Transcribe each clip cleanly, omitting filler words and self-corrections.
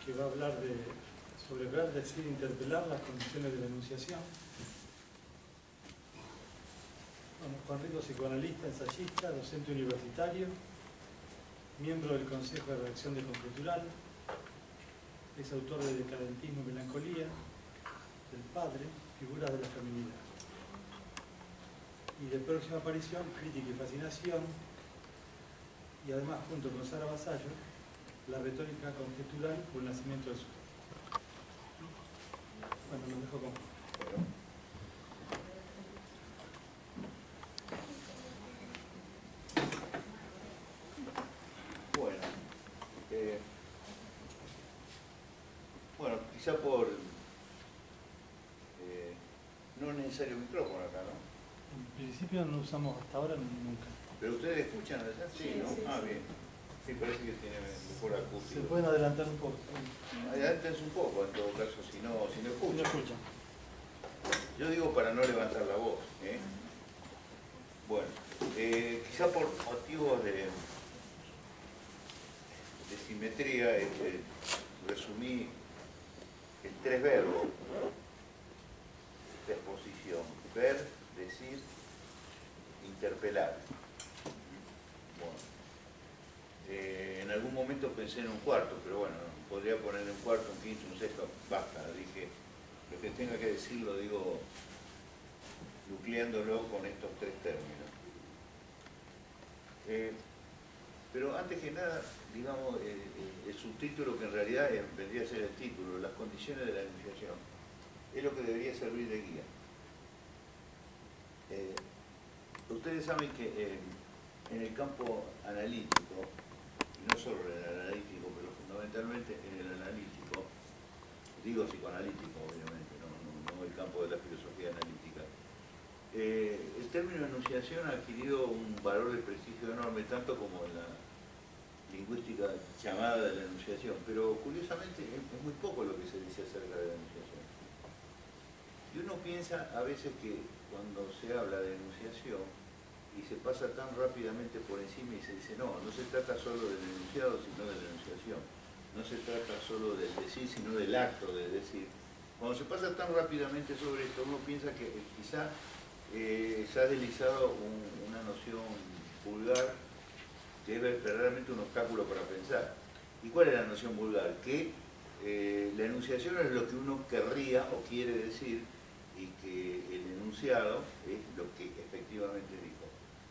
que va a hablar sobre ver, decir, interpelar las condiciones de la enunciación. Bueno, Juan Rico, psicoanalista, ensayista, docente universitario, miembro del Consejo de Redacción de Conjetural, es autor de Decadentismo y Melancolía, del Padre, Figuras de la Feminidad, y de próxima aparición, Crítica y Fascinación, y además, junto con Sara Vasallo, La retórica conjetural o el nacimiento del sujeto. Bueno, los dejo con... Bueno, quizá por... no es necesario micrófono acá, ¿no? En principio no usamos hasta ahora nunca. ¿Pero ustedes escuchan, verdad? Sí, ¿no? Ah, bien. Sí, parece que tiene mejor acústica. Se pueden adelantar un poco. Adelántense un poco, en todo caso, si no escuchan. No escuchan. Yo digo para no levantar la voz. Bueno, quizá por motivos de simetría, resumí en 3 verbos de exposición: ver, decir, interpelar. Bueno, en algún momento pensé en un cuarto, pero bueno, podría poner un cuarto, un quinto, un sexto, basta. Dije, lo que tenga que decir lo digo nucleándolo con estos 3 términos. Pero antes que nada, digamos, el subtítulo, que en realidad vendría a ser el título, las condiciones de la enunciación, es lo que debería servir de guía. Ustedes saben que en el campo analítico, y no solo en el analítico, pero fundamentalmente en el analítico, digo psicoanalítico obviamente, no el campo de la filosofía analítica, el término enunciación ha adquirido un valor de prestigio enorme, tanto como en la lingüística llamada de la enunciación, pero curiosamente es muy poco lo que se dice acerca de la enunciación. Y uno piensa a veces que cuando se habla de enunciación y se pasa tan rápidamente por encima y se dice, no se trata solo del enunciado, sino de la enunciación. No se trata solo del decir, sino del acto de decir. Cuando se pasa tan rápidamente sobre esto, uno piensa que quizá se ha deslizado una noción vulgar que es verdaderamente un obstáculo para pensar. ¿Y cuál es la noción vulgar? Que la enunciación es lo que uno querría o quiere decir y que el enunciado es lo que efectivamente dijo.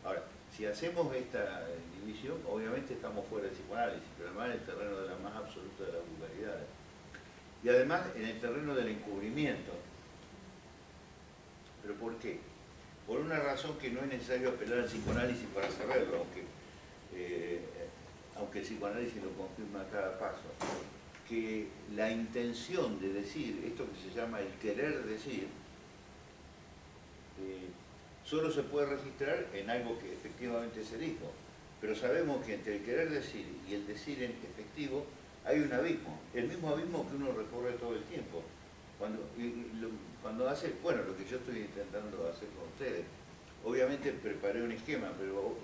Ahora, si hacemos esta división, obviamente estamos fuera del psicoanálisis, pero además en el terreno de la más absoluta de las vulgaridades. Y además en el terreno del encubrimiento. ¿Pero por qué? Por una razón que no es necesario apelar al psicoanálisis para saberlo, aunque el psicoanálisis lo confirma a cada paso, que la intención de decir, esto que se llama el querer decir, solo se puede registrar en algo que efectivamente se dijo. Pero sabemos que entre el querer decir y el decir en efectivo hay un abismo, el mismo abismo que uno recorre todo el tiempo. Cuando hace, bueno, lo que yo estoy intentando hacer con ustedes, obviamente preparé un esquema, pero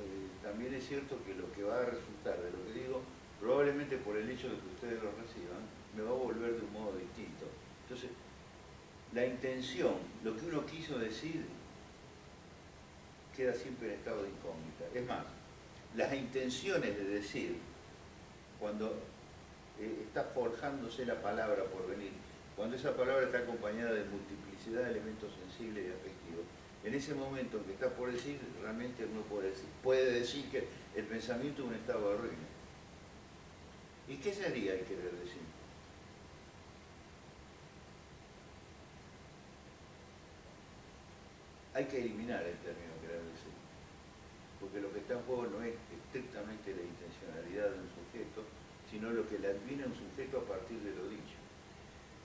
también es cierto que lo que va a resultar de lo que digo, probablemente por el hecho de que ustedes lo reciban, me va a volver de un modo distinto. Entonces, la intención, lo que uno quiso decir, queda siempre en estado de incógnita. Es más, las intenciones de decir, cuando está forjándose la palabra por venir, cuando esa palabra está acompañada de multiplicidad de elementos sensibles y afectivos, en ese momento en que está por decir, realmente uno puede decir que el pensamiento es un estado de ruina. ¿Y qué sería el querer decir? Hay que eliminar el término querer decir, porque lo que está en juego no es estrictamente la intencionalidad de un sujeto, sino lo que le adviene a un sujeto a partir de lo dicho.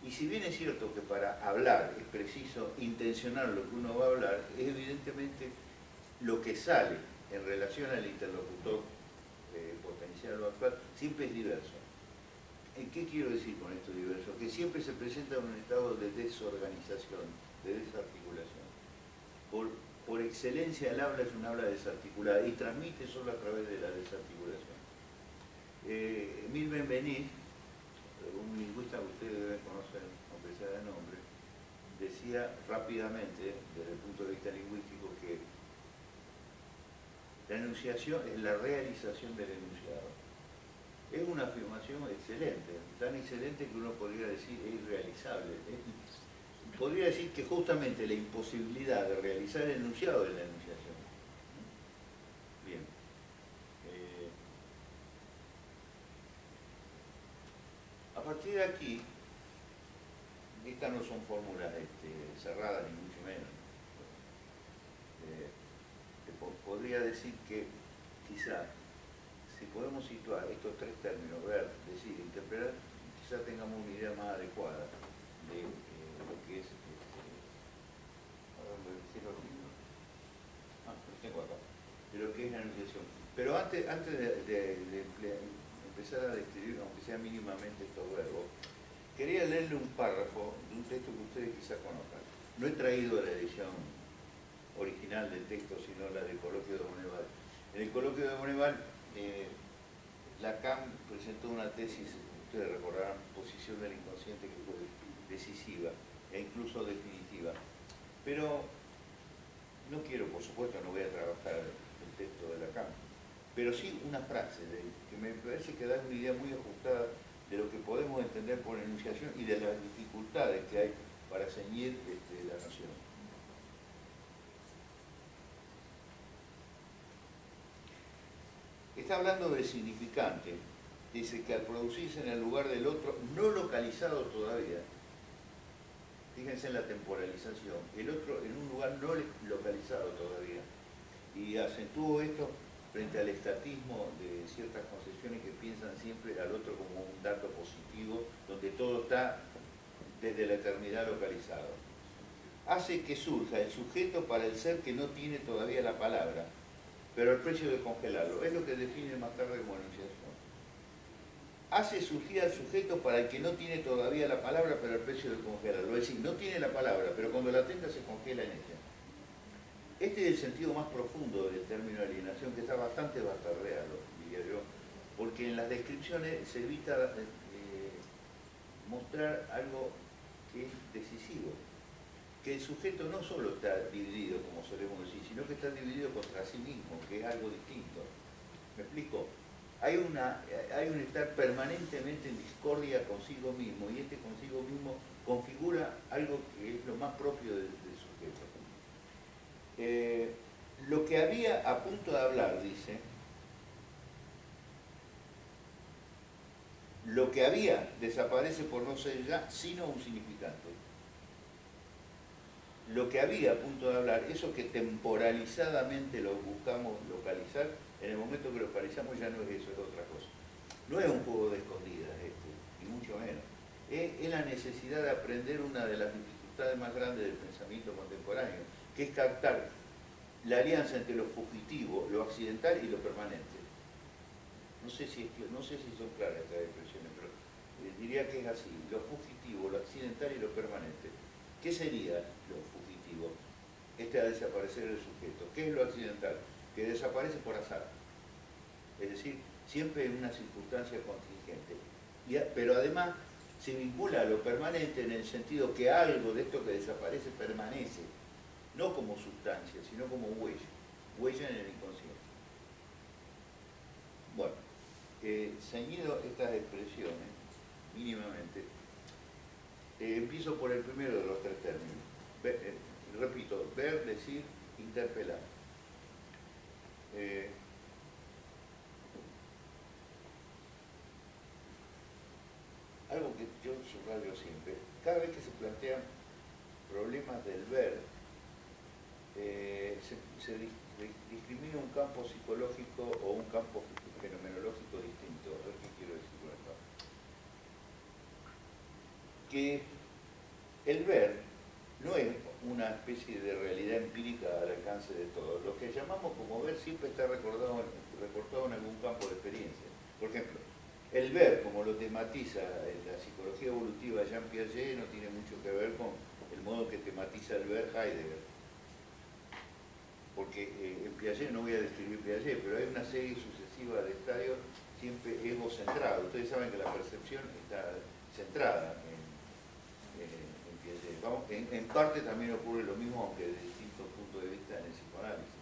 Y si bien es cierto que para hablar es preciso intencionar lo que uno va a hablar, es evidentemente lo que sale en relación al interlocutor potencial o actual, siempre es diverso. ¿Qué quiero decir con esto diverso? Que siempre se presenta en un estado de desorganización, de desarticulación. Por excelencia el habla es un habla desarticulada y transmite solo a través de la desarticulación. Emile Benveniste, un lingüista decía rápidamente, desde el punto de vista lingüístico, que la enunciación es la realización del enunciado. Es una afirmación excelente, tan excelente que uno podría decir es irrealizable. Podría decir que justamente la imposibilidad de realizar el enunciado es la enunciación. Bien. A partir de aquí, estas no son fórmulas cerradas ni mucho menos. Podría decir que quizá, si podemos situar estos tres términos, ver, decir, interpretar, quizá tengamos una idea más adecuada de lo que es, de lo que es la enunciación. Pero antes de empezar a describir, aunque sea mínimamente estos verbos, quería leerle un párrafo de un texto que ustedes quizás conozcan. No he traído la edición original del texto, sino la del Coloquio de Bonneval. En el Coloquio de Bonneval, Lacan presentó una tesis, ustedes recordarán, posición del inconsciente, que fue decisiva e incluso definitiva. Pero no quiero, por supuesto, no voy a trabajar el texto de Lacan, pero sí una frase que me parece que da una idea muy ajustada de lo que podemos entender por enunciación y de las dificultades que hay para ceñir la noción. Está hablando del significante. Dice que al producirse en el lugar del otro, no localizado todavía, fíjense en la temporalización, el otro en un lugar no localizado todavía, y acentúo esto frente al estatismo de ciertas concepciones que piensan siempre al otro como un dato positivo, donde todo está desde la eternidad localizado. Hace que surja el sujeto para el ser que no tiene todavía la palabra, pero al precio de congelarlo. Es lo que define más tarde como enunciación. Hace surgir al sujeto para el que no tiene todavía la palabra, pero al precio de congelarlo. Es decir, no tiene la palabra, pero cuando la tenga se congela en ella. Este es el sentido más profundo del término alienación, que está bastante bastardeado, diría yo, porque en las descripciones se evita mostrar algo que es decisivo. Que el sujeto no solo está dividido, como solemos decir, sino que está dividido contra sí mismo, que es algo distinto. ¿Me explico? Hay un estar permanentemente en discordia consigo mismo, y este consigo mismo configura algo que es lo más propio del sujeto. Lo que había a punto de hablar, dice, lo que había desaparece por no ser ya, sino un significante. Lo que había a punto de hablar, eso que temporalizadamente lo buscamos localizar, en el momento que lo localizamos ya no es eso, es otra cosa. No es un juego de escondidas ni mucho menos. Es la necesidad de aprender una de las dificultades más grandes del pensamiento contemporáneo, que es captar la alianza entre lo fugitivo, lo accidental y lo permanente. No sé si son claras estas expresiones, pero diría que es así: lo fugitivo, lo accidental y lo permanente. ¿Qué sería lo fugitivo? A desaparecer el sujeto. ¿Qué es lo accidental? Que desaparece por azar. Es decir, siempre en una circunstancia contingente. Pero además se vincula a lo permanente en el sentido que algo de esto que desaparece permanece, no como sustancia, sino como huella en el inconsciente. Bueno, ceñido estas expresiones, mínimamente, empiezo por el primero de los tres términos. Repito, ver, decir, interpelar. Algo que yo subrayo siempre: cada vez que se plantean problemas del ver, se discrimina un campo psicológico o un campo fenomenológico distinto. A ver qué quiero decir con esto. Que el ver no es una especie de realidad empírica al alcance de todos. Lo que llamamos como ver siempre está recortado en algún campo de experiencia. Por ejemplo, el ver, como lo tematiza la psicología evolutiva de Jean Piaget, no tiene mucho que ver con el modo que tematiza el ver Heidegger. Porque en Piaget, no voy a describir Piaget, pero hay una serie sucesiva de estadios siempre egocentrados. Ustedes saben que la percepción está centrada en Piaget. En parte también ocurre lo mismo, aunque desde distintos puntos de vista en el psicoanálisis.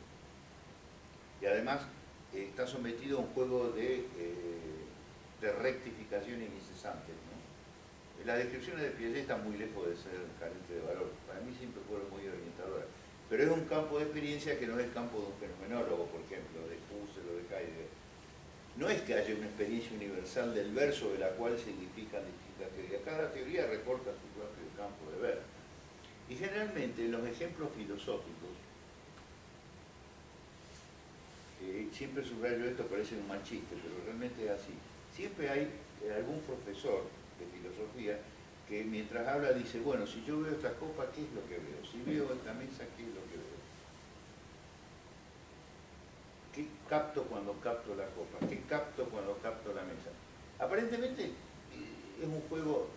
Y además está sometido a un juego de rectificaciones incesantes, ¿no? Las descripciones de Piaget están muy lejos de ser carentes de valor. Para mí siempre fueron muy orientadoras. Pero es un campo de experiencia que no es el campo de un fenomenólogo, por ejemplo, de Husserl o de Heidegger. No es que haya una experiencia universal del ver sobre la cual se edifican distintas teorías. Cada teoría recorta su propio campo de ver. Y generalmente en los ejemplos filosóficos, siempre subrayo esto, parece un mal chiste, pero realmente es así. Siempre hay algún profesor de filosofía que mientras habla dice, bueno, si yo veo esta copa, ¿qué es lo que veo? Si veo esta mesa, ¿qué es lo que veo? ¿Qué capto cuando capto la copa? ¿Qué capto cuando capto la mesa? Aparentemente es un juego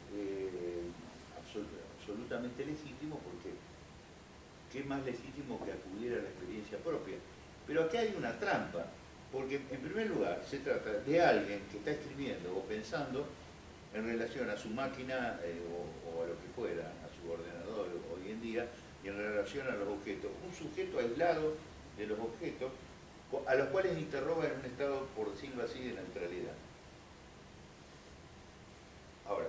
absolutamente legítimo, porque ¿qué más legítimo que acudir a la experiencia propia? Pero aquí hay una trampa, porque en primer lugar se trata de alguien que está escribiendo o pensando en relación a su máquina o a lo que fuera, a su ordenador hoy en día, y en relación a los objetos. Un sujeto aislado de los objetos, a los cuales interroga en un estado, por decirlo así, de neutralidad. Ahora,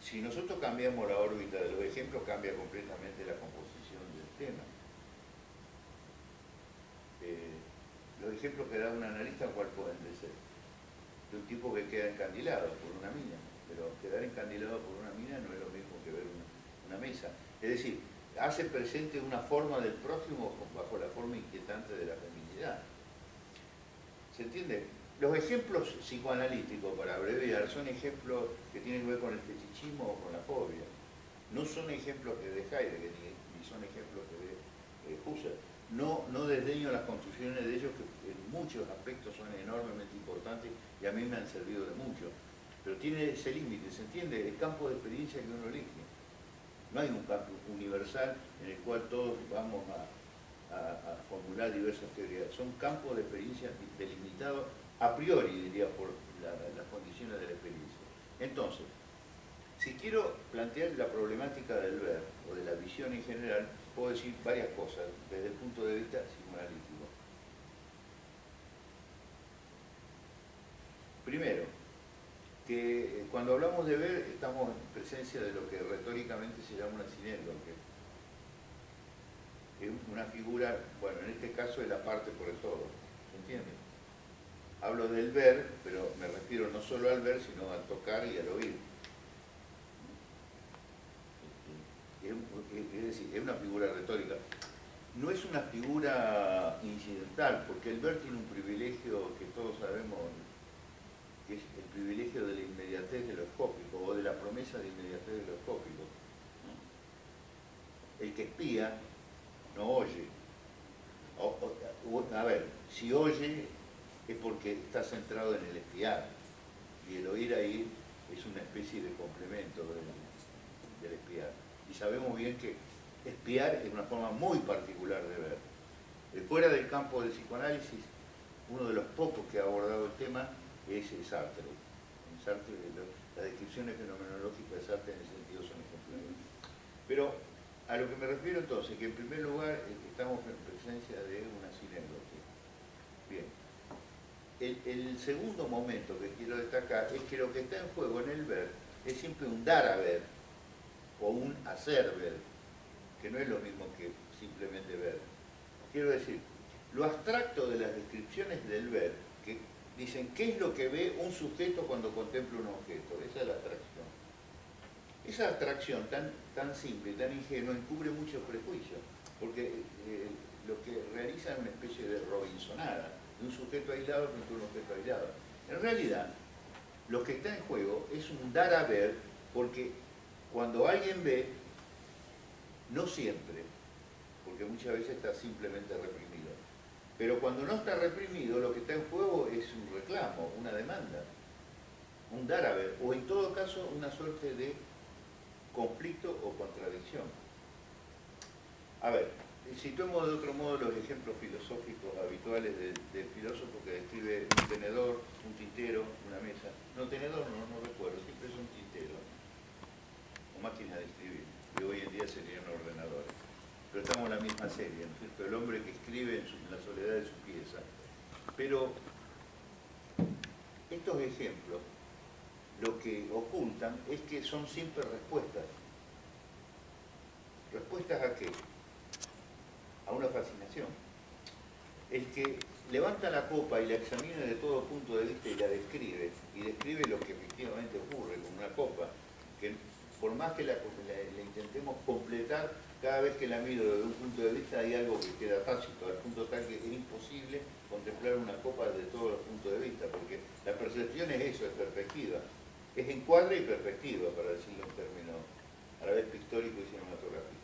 si nosotros cambiamos la órbita de los ejemplos, cambia completamente la composición del tema. Los ejemplos que da un analista, ¿cuál pueden ser? De un tipo que queda encandilado por una mina, pero quedar encandilado por una mina no es lo mismo que ver una mesa. Es decir, hace presente una forma del prójimo bajo la forma inquietante de la feminidad. ¿Se entiende? Los ejemplos psicoanalíticos, para abreviar, son ejemplos que tienen que ver con el fetichismo o con la fobia. No son ejemplos que de Heidegger, ni son ejemplos que de Husserl. No desdeño las construcciones de ellos, que en muchos aspectos son enormemente importantes y a mí me han servido de mucho. Pero tiene ese límite, ¿se entiende? El campo de experiencia que uno elige. No hay un campo universal en el cual todos vamos a formular diversas teorías. Son campos de experiencia delimitados a priori, diría, por las condiciones de la experiencia. Entonces, si quiero plantear la problemática del ver o de la visión en general, puedo decir varias cosas desde el punto de vista psicoanalítico. Primero, que cuando hablamos de ver estamos en presencia de lo que retóricamente se llama una sinécdoque. Es una figura, bueno, en este caso es la parte por el todo, ¿se entiende? Hablo del ver, pero me refiero no solo al ver, sino al tocar y al oír. Es decir, es una figura retórica. No es una figura incidental, porque el ver tiene un privilegio que todos sabemos, que es el privilegio de la inmediatez de lo escópico, o de la promesa de inmediatez de lo escópico. El que espía no oye. A ver, si oye es porque está centrado en el espiar, y el oír ahí es una especie de complemento del espiar. Y sabemos bien que espiar es una forma muy particular de ver. Fuera del campo del psicoanálisis, uno de los pocos que ha abordado el tema es Sartre. En Sartre, las descripciones fenomenológicas de Sartre en ese sentido son ejemplares. Pero a lo que me refiero entonces, que en primer lugar estamos en presencia de una sinécdoque. Bien. El segundo momento que quiero destacar es que lo que está en juego en el ver es siempre un dar a ver o un hacer ver, que no es lo mismo que simplemente ver. Quiero decir, lo abstracto de las descripciones del ver, que dicen qué es lo que ve un sujeto cuando contempla un objeto, esa es la abstracción. Esa abstracción tan simple, tan ingenua, encubre muchos prejuicios, porque lo que realiza es una especie de robinsonada, de un sujeto aislado frente a un objeto aislado. En realidad, lo que está en juego es un dar a ver, porque cuando alguien ve, no siempre, porque muchas veces está simplemente reprimido, pero cuando no está reprimido, lo que está en juego es un reclamo, una demanda, un dar a ver, o en todo caso una suerte de conflicto o contradicción. A ver, situemos de otro modo los ejemplos filosóficos habituales del filósofo que describe un tenedor, un tintero, una mesa. No, tenedor no recuerdo, siempre es un tintero, o máquina de escribir. que hoy en día serían ordenadores. Pero estamos en la misma serie, ¿no es cierto? El hombre que escribe en la soledad de su pieza. Pero estos ejemplos lo que ocultan es que son siempre respuestas. ¿Respuestas a qué? A una fascinación. El que levanta la copa y la examina de todo punto de vista y la describe, y describe lo que efectivamente ocurre con una copa, que por más que la intentemos completar, cada vez que la miro desde un punto de vista hay algo que queda tácito, al punto tal que es imposible contemplar una copa desde todos los puntos de vista, porque la percepción es eso, es perspectiva. Es encuadre y perspectiva, para decirlo en términos a la vez pictórico y cinematográfico.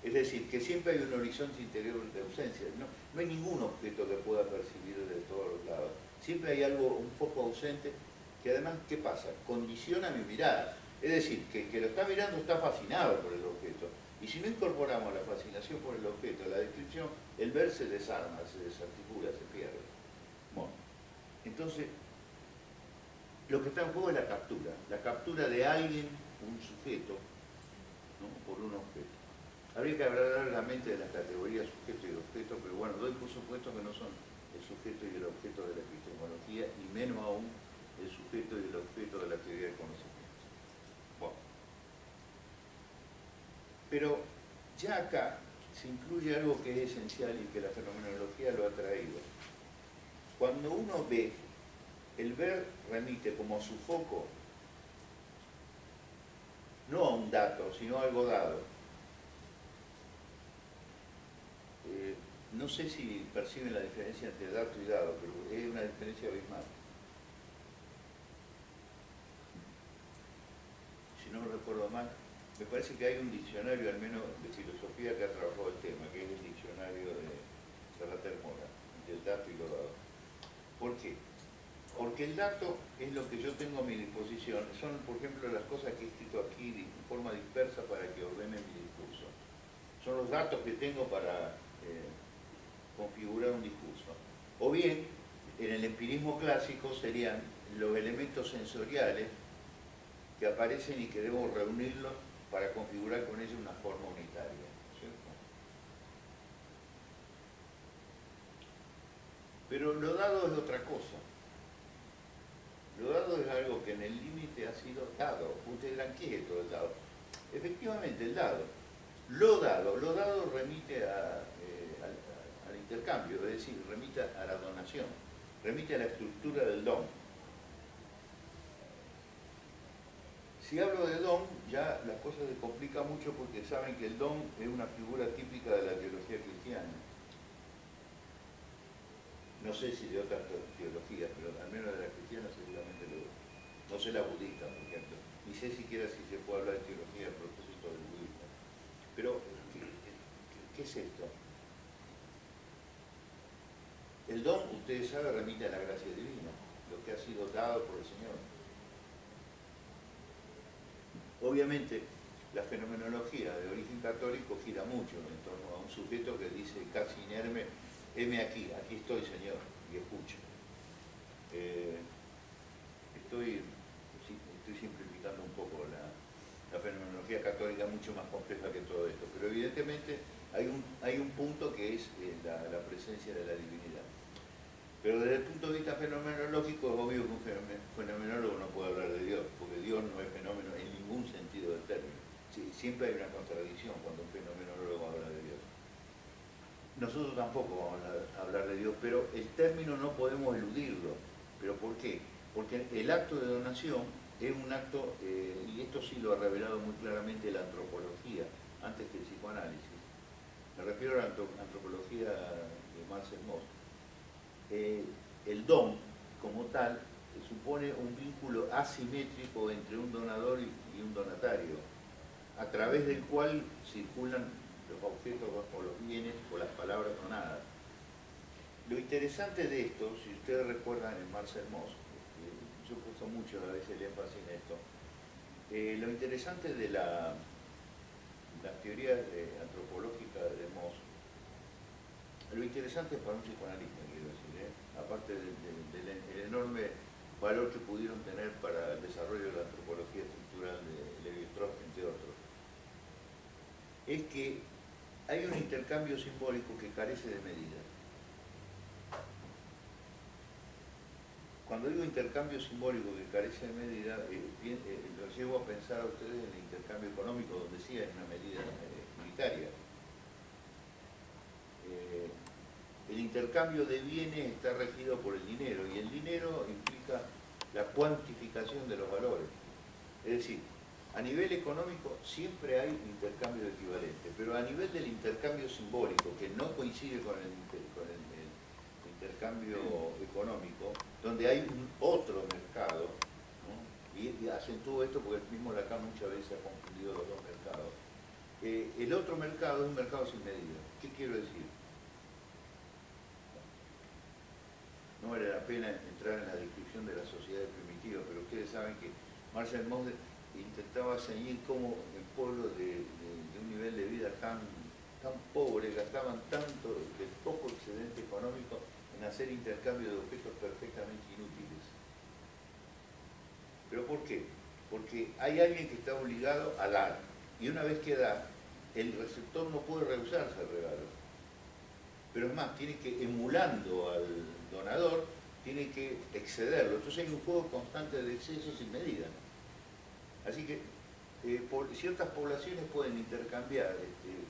Es decir, que siempre hay un horizonte interior de ausencia. No hay ningún objeto que pueda percibir de todos los lados. Siempre hay algo, un foco ausente, que además, ¿qué pasa? Condiciona mi mirada. Es decir, que el que lo está mirando está fascinado por el objeto. Y si no incorporamos la fascinación por el objeto a la descripción, el ver se desarma, se desarticula, se pierde. Bueno, entonces, lo que está en juego es la captura de alguien, un sujeto, ¿no? Por un objeto. Habría que hablar largamente de las categorías sujeto y objeto, pero bueno, doy por supuesto que no son el sujeto y el objeto de la epistemología, y menos aún el sujeto y el objeto de la teoría del conocimiento. Bueno. Pero ya acá se incluye algo que es esencial y que la fenomenología lo ha traído. Cuando uno ve, el ver remite como a su foco, no a un dato, sino a algo dado. No sé si perciben la diferencia entre dato y dado, pero es una diferencia abismal. Si no me recuerdo mal, me parece que hay un diccionario, al menos de filosofía, que ha trabajado el tema, que es el diccionario de Serrater Mora, del dato y lo dado. ¿Por qué? Porque el dato es lo que yo tengo a mi disposición. Son, por ejemplo, las cosas que he escrito aquí de forma dispersa para que ordene mi discurso. Son los datos que tengo para configurar un discurso. O bien, en el empirismo clásico serían los elementos sensoriales que aparecen y que debo reunirlos para configurar con ellos una forma unitaria, ¿cierto? Pero lo dado es otra cosa. Lo dado es algo que en el límite ha sido dado. Ustedes dirán, ¿qué es esto del dado? Efectivamente, el dado. Lo dado remite al intercambio, es decir, remite a la donación, remite a la estructura del don. Si hablo de don, ya la cosa se complica mucho porque saben que el don es una figura típica de la teología cristiana. No sé si de otras teologías, pero al menos de la cristiana seguramente lo es. No sé la budista, por ejemplo. Ni sé siquiera si se puede hablar de teología a propósito del budismo. Pero, ¿qué es esto? El don, ustedes saben, remite a la gracia divina, lo que ha sido dado por el Señor. Obviamente, la fenomenología de origen católico gira mucho en torno a un sujeto que dice casi inerme, heme aquí, aquí estoy, Señor, y escucho. Estoy simplificando un poco la fenomenología católica, mucho más compleja que todo esto, pero evidentemente hay un punto que es la presencia de la divinidad. Pero desde el punto de vista fenomenológico es obvio que un fenomenólogo no puede hablar de Dios, porque Dios no es fenómeno en ningún sentido del término. Sí, siempre hay una contradicción cuando un fenomenólogo habla de Dios. Nosotros tampoco vamos a hablar de Dios, pero el término no podemos eludirlo. ¿Pero por qué? Porque el acto de donación es un acto, y esto sí lo ha revelado muy claramente la antropología, antes que el psicoanálisis. Me refiero a la antropología de Marcel Mauss. El don, como tal, supone un vínculo asimétrico entre un donador y un donatario, a través del cual circulan los objetos o los bienes o las palabras donadas. Lo interesante de esto, si ustedes recuerdan en Marcel Mauss, yo he puesto mucho a veces el énfasis en esto, lo interesante de las teorías antropológicas de Mauss, lo interesante para un psicoanalista, quiero decir, aparte del enorme valor que pudieron tener para el desarrollo de la antropología estructural de Lévi-Strauss, entre otros, es que hay un intercambio simbólico que carece de medida. Cuando digo intercambio simbólico que carece de medida, lo llevo a pensar a ustedes en el intercambio económico, donde sí hay una medida unitaria. El intercambio de bienes está regido por el dinero, y el dinero implica la cuantificación de los valores. Es decir, a nivel económico siempre hay intercambio equivalente, pero a nivel del intercambio simbólico, que no coincide con el intercambio económico, donde hay un otro mercado, ¿no? Y acentúo esto porque el mismo Lacan muchas veces ha confundido los dos mercados. El otro mercado es un mercado sin medida. ¿Qué quiero decir? No vale la pena entrar en la descripción de las sociedades primitivas, pero ustedes saben que Marcel Mauss intentaba ceñir cómo el pueblo de un nivel de vida tan pobre gastaban tanto de poco excedente económico en hacer intercambio de objetos perfectamente inútiles. ¿Pero por qué? Porque hay alguien que está obligado a dar, y una vez que da, el receptor no puede rehusarse al regalo. Pero es más, tiene que, emulando al donador, tiene que excederlo. Entonces hay un juego constante de exceso sin medida. Así que ciertas poblaciones pueden intercambiar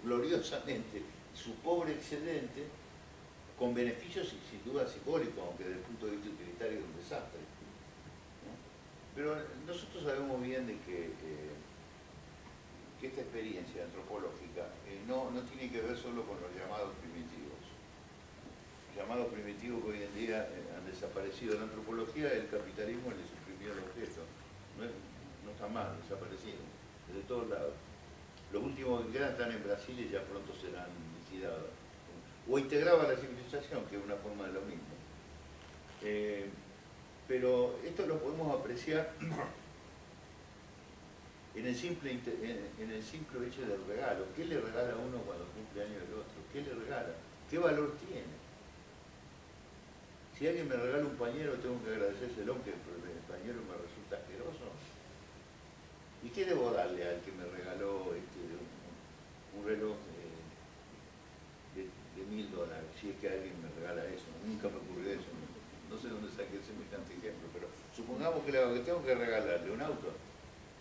gloriosamente su pobre excedente con beneficios sin duda simbólicos, aunque desde el punto de vista utilitario es un desastre, ¿no? Pero nosotros sabemos bien de que esta experiencia antropológica no tiene que ver solo con los llamados primitivos. Los llamados primitivos que hoy en día han desaparecido de la antropología, el capitalismo le suprimió el objeto. No está mal, desaparecieron, de todos lados. Los últimos que quedan están en Brasil y ya pronto serán liquidados. O integraba la civilización, que es una forma de lo mismo. Pero esto lo podemos apreciar en el simple hecho del regalo. ¿Qué le regala a uno cuando cumple años el otro? ¿Qué le regala? ¿Qué valor tiene? Si alguien me regala un pañuelo, tengo que agradecérselo, aunque el pañuelo me resulta asqueroso. ¿Y qué debo darle al que me regaló un reloj de $1000? Si es que alguien me regala eso. Nunca me ocurrió eso. No sé dónde saqué semejante ejemplo, pero supongamos que tengo que regalarle un auto.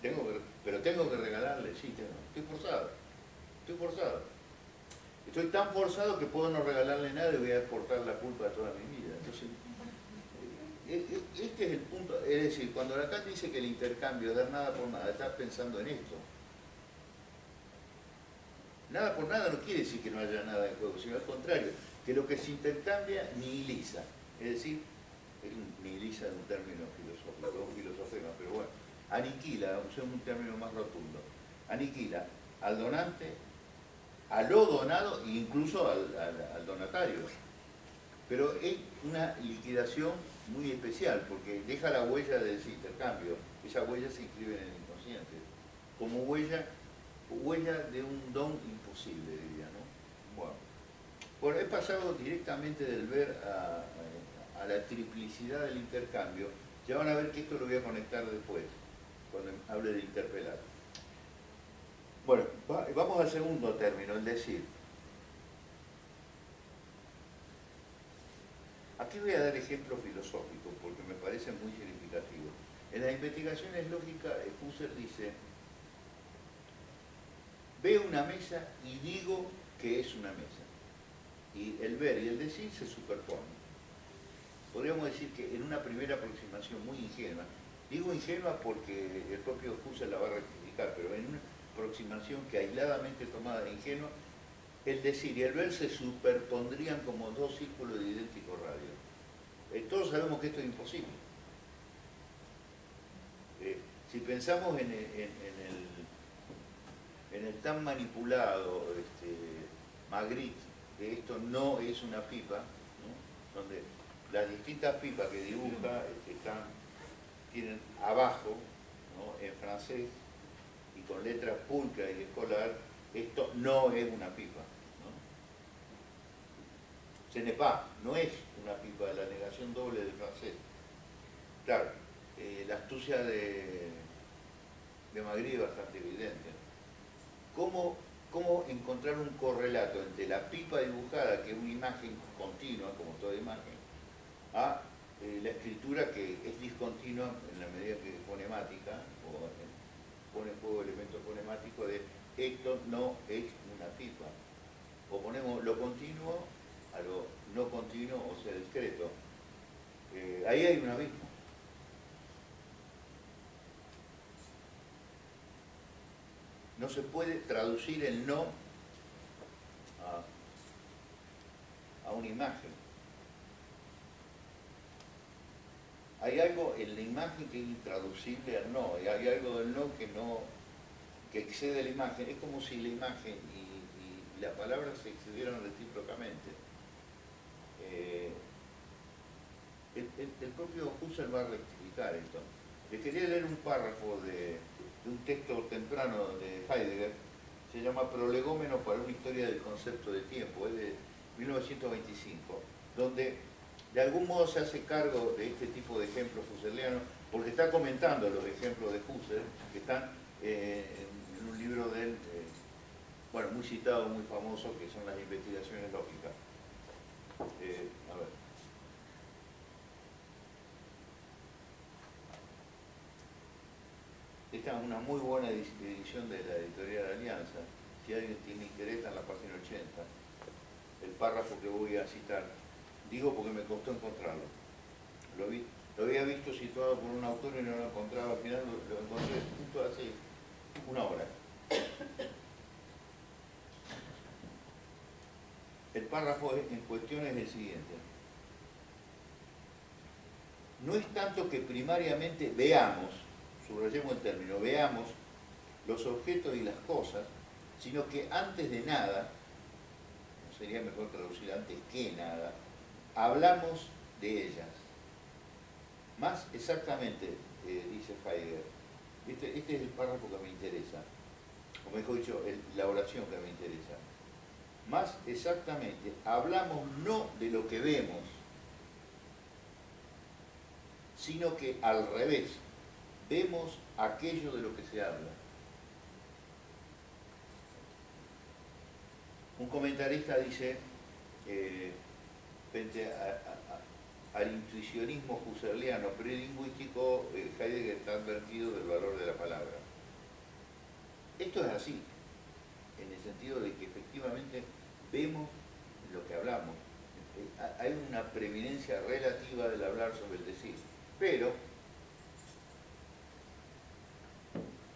Pero tengo que regalarle, sí, tengo. Estoy forzado. Estoy tan forzado que puedo no regalarle nada y voy a exportar la culpa toda mi vida. Entonces, este es el punto. Es decir, cuando Lacan dice que el intercambio, dar nada por nada, está pensando en esto. Nada por nada no quiere decir que no haya nada en juego, sino al contrario, que lo que se intercambia nihiliza. Es decir, nihiliza es un término filosófico, un filosofema, pero bueno, aniquila, usemos un término más rotundo, aniquila al donante, a lo donado e incluso al donatario. Pero es una liquidación muy especial, porque deja la huella de ese intercambio. Esa huella se inscribe en el inconsciente, como huella de un don imposible, diría, ¿no? Bueno, he pasado directamente del ver a la triplicidad del intercambio. Ya van a ver que esto lo voy a conectar después, cuando hable de interpelar. Bueno, vamos al segundo término, es decir, aquí voy a dar ejemplos filosóficos porque me parecen muy significativos. En las investigaciones lógicas, Husserl dice: veo una mesa y digo que es una mesa. Y el ver y el decir se superponen. Podríamos decir que en una primera aproximación muy ingenua, digo ingenua porque el propio Husserl la va a rectificar, pero en una aproximación que aisladamente tomada de ingenua, el decir y el ver se superpondrían como dos círculos de idéntico radio. Todos sabemos que esto es imposible. Si pensamos en el tan manipulado Magritte, que esto no es una pipa, ¿no? Donde las distintas pipas que dibuja tienen abajo, ¿no? En francés y con letras pulcras y escolar, esto no es una pipa, ¿no? Ce n'est pas, no es una pipa, la negación doble del francés. Claro, la astucia de Magritte es bastante evidente. ¿Cómo cómo encontrar un correlato entre la pipa dibujada, que es una imagen continua, como toda imagen, a la escritura que es discontinua en la medida que es fonemática, o pone en juego elementos fonemáticos de esto no es una pipa. O ponemos lo continuo a lo no continuo, o sea, discreto. Ahí hay un abismo. No se puede traducir el no a una imagen. Hay algo en la imagen que es intraducible al no, y hay algo del no que excede la imagen. Es como si la imagen y la palabra se excedieran recíprocamente. El propio Husserl va a rectificar esto. Les quería leer un párrafo de un texto temprano de Heidegger, se llama Prolegómeno para una historia del concepto de tiempo, es de 1925, donde de algún modo se hace cargo de este tipo de ejemplos husserlianos, porque está comentando los ejemplos de Husserl, que están en un libro de él, bueno, muy citado, muy famoso, que son las investigaciones lógicas. A ver. Esta es una muy buena edición de la editorial Alianza. Si alguien tiene interés, está en la página 80. El párrafo que voy a citar, digo porque me costó encontrarlo. Lo había visto situado por un autor y no lo encontraba. Al final lo encontré justo hace una hora. El párrafo en cuestión es el siguiente. No es tanto que primariamente veamos, subrayemos el término, veamos los objetos y las cosas, sino que antes de nada, sería mejor traducir antes que nada, hablamos de ellas. Más exactamente, dice Heidegger, este es el párrafo que me interesa, o mejor dicho, la oración que me interesa. Más exactamente, hablamos no de lo que vemos, sino que al revés, vemos aquello de lo que se habla. Un comentarista dice, frente al intuicionismo husserliano prelingüístico, Heidegger está advertido del valor de la palabra. Esto es así, en el sentido de que efectivamente vemos lo que hablamos. Hay una preeminencia relativa del hablar sobre el decir, pero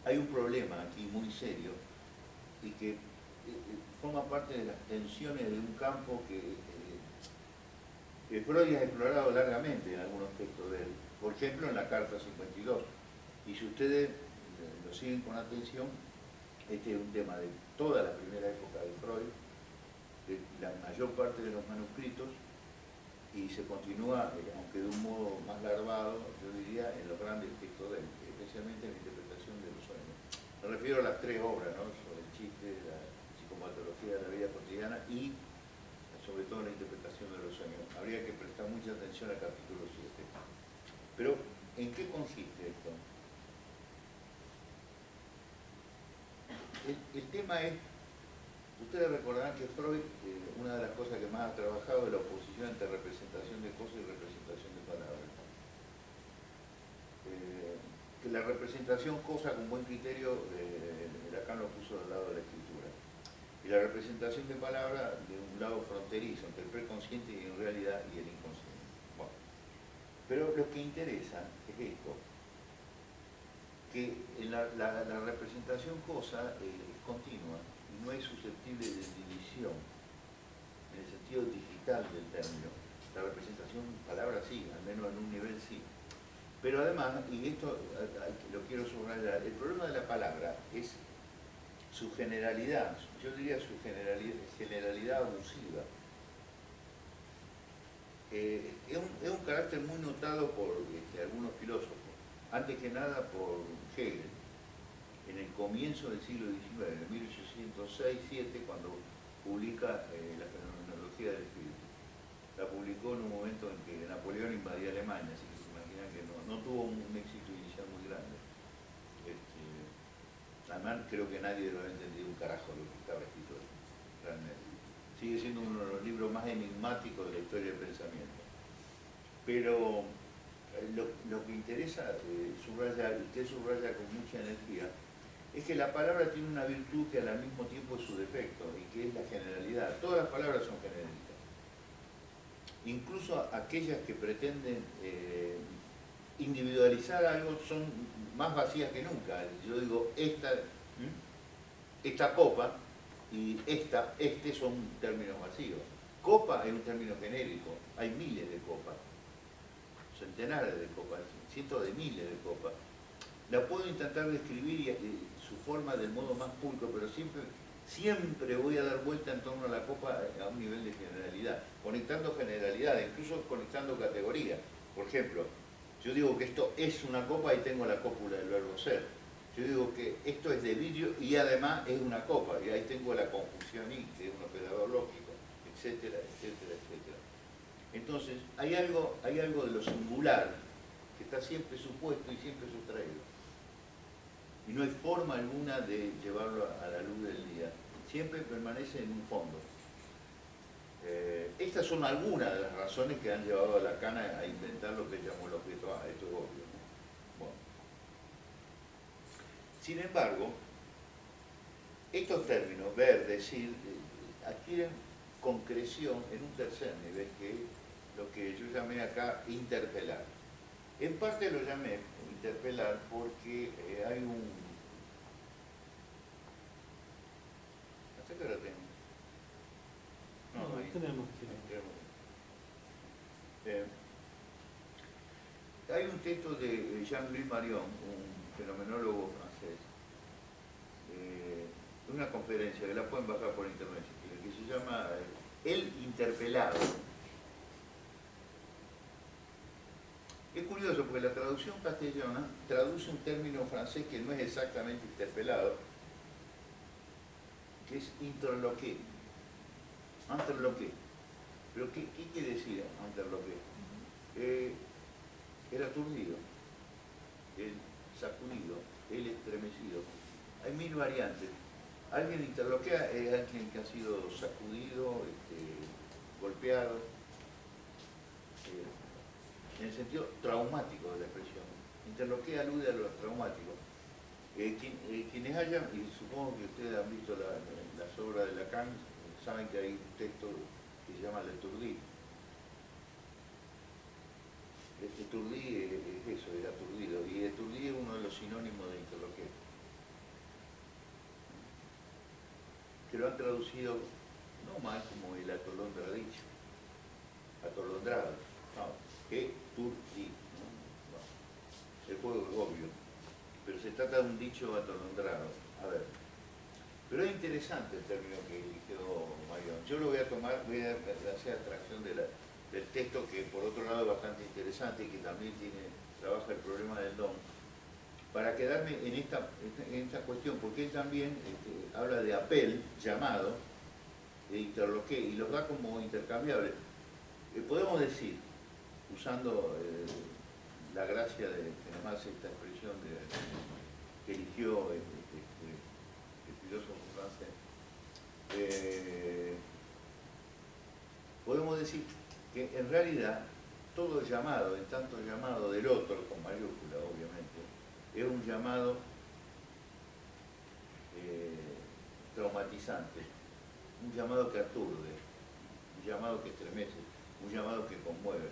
hay un problema aquí muy serio y que forma parte de las tensiones de un campo que Freud ha explorado largamente en algunos textos de él, por ejemplo en la Carta 52. Y si ustedes lo siguen con atención, este es un tema de toda la primera época de Freud, de la mayor parte de los manuscritos, y se continúa, aunque de un modo más larvado, yo diría, en los grandes textos de él, especialmente en la interpretación de los sueños. Me refiero a las tres obras, ¿no? Sobre el chiste, la psicopatología de la vida cotidiana y sobre todo la interpretación de los sueños. Habría que prestar mucha atención al capítulo 7. Pero, ¿en qué consiste esto? El tema es, ustedes recordarán que Freud, una de las cosas que más ha trabajado es la oposición entre representación de cosas y representación de palabras. Que la representación cosa con buen criterio, Lacan lo puso del lado de la escritura. Y la representación de palabra de un lado fronterizo, entre el preconsciente y en realidad y el inconsciente. Bueno, pero lo que interesa es esto, que la representación cosa es continua y no es susceptible de división, en el sentido digital del término. La representación palabra sí, al menos en un nivel sí. Pero además, y esto lo quiero subrayar, el problema de la palabra es su generalidad, yo diría su generalidad abusiva. Es un carácter muy notado por algunos filósofos, antes que nada por Hegel, en el comienzo del siglo XIX, en 1806-7, cuando publica la fenomenología del espíritu. La publicó en un momento en que Napoleón invadía Alemania, así que se imaginan que no tuvo un éxito inicial muy grande. Además creo que nadie lo ha entendido un carajo lo que estaba escrito ahí, realmente. Sigue siendo uno de los libros más enigmáticos de la historia del pensamiento. Pero lo que interesa subrayar, y usted subraya con mucha energía, es que la palabra tiene una virtud que al mismo tiempo es su defecto, y que es la generalidad. Todas las palabras son genéricas. Incluso aquellas que pretenden individualizar algo son más vacías que nunca. Yo digo, esta copa y este son términos vacíos. Copa es un término genérico, hay miles de copas, centenares de copas, cientos de miles de copas. La puedo intentar describir su forma del modo más pulcro, pero siempre voy a dar vuelta en torno a la copa a un nivel de generalidad, conectando generalidades, incluso conectando categorías. Por ejemplo, yo digo que esto es una copa y tengo la cópula del verbo ser. Yo digo que esto es de vidrio y además es una copa, y ahí tengo la conjunción y, que es un operador lógico, etcétera, etcétera, etcétera. Entonces, hay algo de lo singular que está siempre supuesto y siempre sustraído. Y no hay forma alguna de llevarlo a la luz del día. Siempre permanece en un fondo. Estas son algunas de las razones que han llevado a Lacan a inventar lo que llamó el objeto A. Esto es obvio, ¿no? Bueno. Sin embargo, estos términos, ver, decir, adquieren concreción en un tercer nivel, que es lo que yo llamé acá interpelar. En parte lo llamé interpelar porque hay un... ¿Hasta qué hora tengo? No, ahí tenemos que... hay un texto de Jean-Louis Marion, un fenomenólogo francés, una conferencia que la pueden bajar por internet, que se llama El Interpelado. Es curioso porque la traducción castellana traduce un término francés que no es exactamente interpelado, que es interloqué. Interloqué. ¿Pero qué quiere decir interloqué? El aturdido, el sacudido, el estremecido. Hay mil variantes. Alguien interloquea es alguien que ha sido sacudido, golpeado, en el sentido traumático de la expresión. Interloquea alude a lo traumático. Quienes hayan, y supongo que ustedes han visto las obras de Lacan, saben que hay un texto que se llama L'Étourdi. Étourdi es eso, el aturdido, y étourdi es uno de los sinónimos de interloqué. Que lo han traducido no mal como el atolondradicho, atolondrado, no, étourdi, ¿no? El juego es obvio, pero se trata de un dicho atolondrado. A ver, pero es interesante el término que eligió Marion. Yo lo voy a tomar, voy a hacer abstracción del texto, que por otro lado es bastante interesante y que también trabaja el problema del don, para quedarme en esta cuestión, porque él también habla de apel, llamado, de interloqué, y los da como intercambiables. Podemos decir, usando la gracia de que nomás esta expresión que eligió el filósofo francés, podemos decir que en realidad todo llamado, en tanto llamado del otro, con mayúscula obviamente, es un llamado traumatizante, un llamado que aturde, un llamado que estremece, un llamado que conmueve.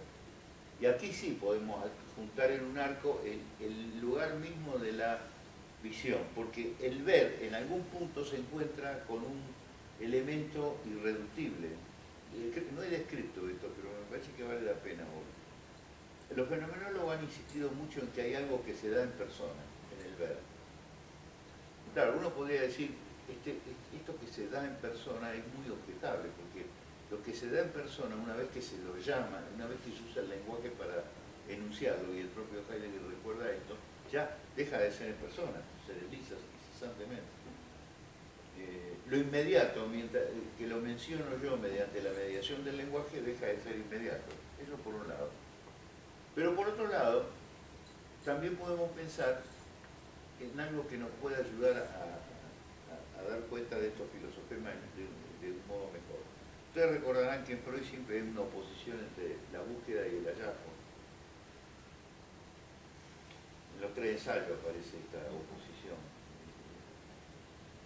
Y aquí sí podemos juntar en un arco el lugar mismo de la visión, porque el ver en algún punto se encuentra con un elemento irreductible. No he descrito esto, pero me parece que vale la pena hoy. Los fenomenólogos han insistido mucho en que hay algo que se da en persona, en el ver. Claro, uno podría decir, esto que se da en persona es muy objetable, porque lo que se da en persona, una vez que se lo llama, una vez que se usa el lenguaje para enunciarlo, y el propio Heidegger recuerda esto, ya deja de ser en persona, se desliza incesantemente. Lo inmediato, mientras que lo menciono yo mediante la mediación del lenguaje, deja de ser inmediato. Eso por un lado. Pero por otro lado, también podemos pensar en algo que nos pueda ayudar a dar cuenta de estos filosofemas de un modo mejor. Ustedes recordarán que en Freud siempre hay una oposición entre la búsqueda y el hallazgo. En los tres ensayos aparece esta oposición.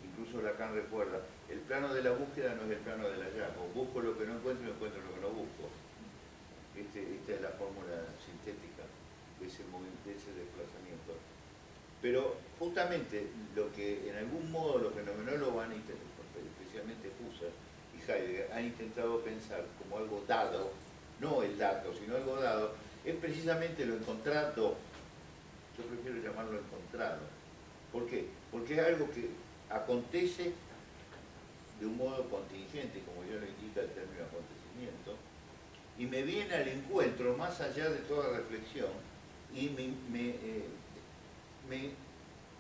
Incluso Lacan recuerda, el plano de la búsqueda no es el plano del hallazgo. Busco lo que no encuentro y encuentro lo que no busco. Esta es la fórmula sintética de ese desplazamiento. Pero justamente lo que en algún modo los fenomenólogos han intentado, especialmente Husserl y Heidegger, han intentado pensar como algo dado, no el dato, sino algo dado, es precisamente lo encontrado. Yo prefiero llamarlo encontrado. ¿Por qué? Porque es algo que acontece de un modo contingente, como ya lo indica el término acontecimiento, y me viene al encuentro más allá de toda reflexión y me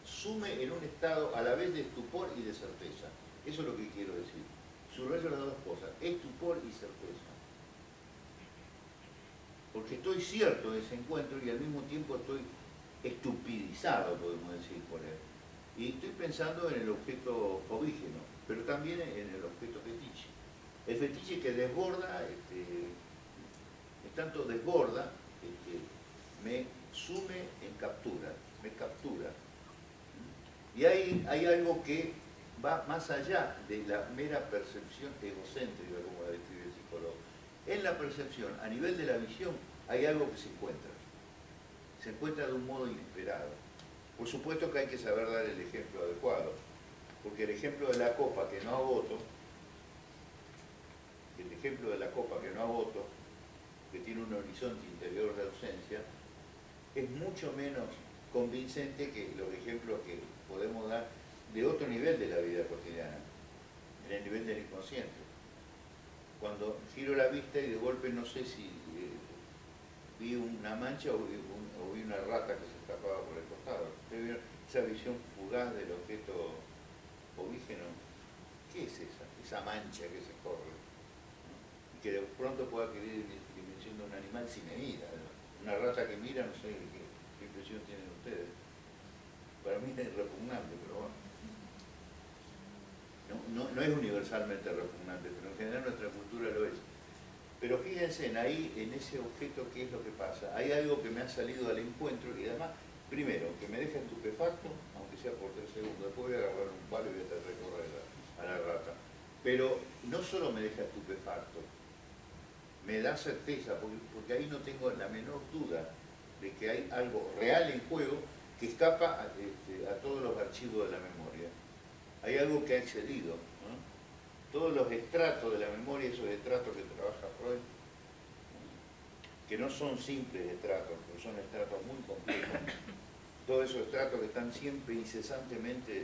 sume en un estado a la vez de estupor y de certeza. Eso es lo que quiero decir. Subrayo las dos cosas, estupor y certeza. Porque estoy cierto de ese encuentro y al mismo tiempo estoy estupidizado, podemos decir, por él. Y estoy pensando en el objeto fobígeno, pero también en el objeto fetiche. El fetiche que desborda, tanto desborda, me sume en captura, me captura. Y hay algo que va más allá de la mera percepción egocéntrica, como la describe el psicólogo. En la percepción, a nivel de la visión, hay algo que se encuentra de un modo inesperado. Por supuesto que hay que saber dar el ejemplo adecuado, porque el ejemplo de la copa que no agoto, que tiene un horizonte interior de ausencia, es mucho menos convincente que los ejemplos que podemos dar de otro nivel de la vida cotidiana, en el nivel del inconsciente. Cuando giro la vista y de golpe no sé si vi una mancha o vi una rata que se escapaba por el costado. ¿Ustedes vieron esa visión fugaz del objeto fobígeno? ¿Qué es esa mancha que se corre? Y que de pronto pueda adquirir dimensión de un animal si me mira. Una rata que mira, no sé qué impresión tienen ustedes. Para mí es repugnante, pero bueno. No es universalmente repugnante, pero en general nuestra cultura lo es. Pero fíjense ahí, en ese objeto, ¿qué es lo que pasa? Hay algo que me ha salido al encuentro y además, primero, que me deja estupefacto, aunque sea por 3 segundos, después voy a agarrar un palo y voy a recorrer a la rata. Pero no solo me deja estupefacto, me da certeza, porque ahí no tengo la menor duda de que hay algo real en juego que escapa a todos los archivos de la memoria. Hay algo que ha excedido, ¿no? Todos los estratos de la memoria, esos estratos que trabaja Freud, que no son simples estratos, pero son estratos muy complejos, todos esos estratos que están siempre incesantemente